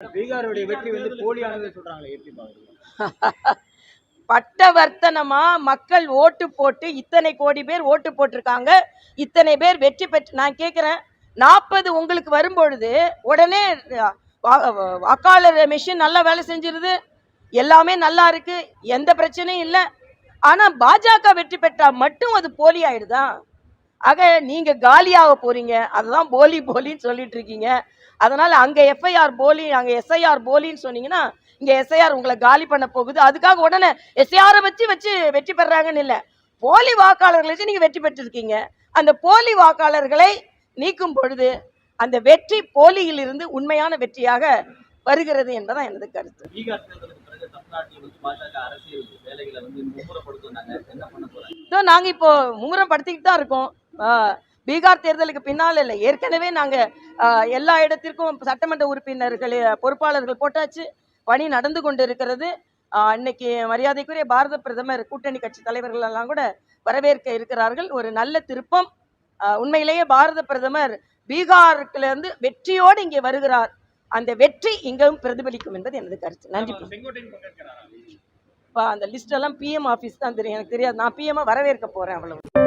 பீகாருடைய வெற்றி போலியானது சொல்றாங்களே, எப்படி பாக்குறீங்க? பட்டவர்த்தனமா மக்கள் ஓட்டு போட்டு இத்தனை கோடி பேர் ஓட்டு போட்டிருக்காங்க, இத்தனை பேர் வெற்றி பெற்று நான் கேட்கிறேன். 40 உங்களுக்கு வரும்பொழுது உடனே வாக்காளர் மெஷின் நல்லா வேலை செஞ்சிருது, எல்லாமே நல்லா இருக்கு, எந்த பிரச்சனையும் இல்லை. ஆனா பாஜக வெற்றி பெற்றா மட்டும் அது போலி ஆயிடுதா? ஆக நீங்க காலியாக போறீங்க, அதுதான் போலி போலின்னு சொல்லிட்டு இருக்கீங்க. அதனால அங்க எஃப்ஐஆர் போலி, அங்க எஸ்ஐஆர் போலின்னு சொன்னீங்கன்னா இங்க எஸ்ஐஆர் உங்களை காலி பண்ண போகுது. அதுக்காக உடனே எஸ்ஐஆரை வச்சு வெற்றி பெறாங்கன்னு இல்லை, போலி வாக்காளர்களை வச்சு நீங்க வெற்றி பெற்றிருக்கீங்க. அந்த போலி வாக்காளர்களை நீக்கும் பொழுது அந்த வெற்றி போலியில் இருந்து உண்மையான வெற்றியாக வருகிறது என்பதான் எனது கருத்து. நாங்க இப்போ மும்முரப்படுத்திக்கிட்டு தான் இருக்கோம். பீகார் தேர்தலுக்கு பின்னால் இல்லை, ஏற்கனவே நாங்க எல்லா இடத்திற்கும் சட்டமன்ற உறுப்பினர்கள் பொறுப்பாளர்கள் போட்டாச்சு, பணி நடந்து கொண்டு இருக்கிறது. இன்னைக்கு மரியாதைக்குரிய பாரத பிரதமர் கூட்டணி கட்சி தலைவர்கள் எல்லாம் கூட வரவேற்க இருக்கிறார்கள். ஒரு நல்ல திருப்பம். உண்மையிலேயே பாரத பிரதமர் பீகாருக்குல இருந்து வெற்றியோடு இங்கே வருகிறார். அந்த வெற்றி இங்கும் பிரதிபலிக்கும் என்பது எனது கருத்து. நன்றி. அந்த லிஸ்ட் எல்லாம் பிஎம் ஆபீஸ் தான் தெரியும், எனக்கு தெரியாது. நான் பிஎம் வரவேற்க போறேன், அவ்வளவு.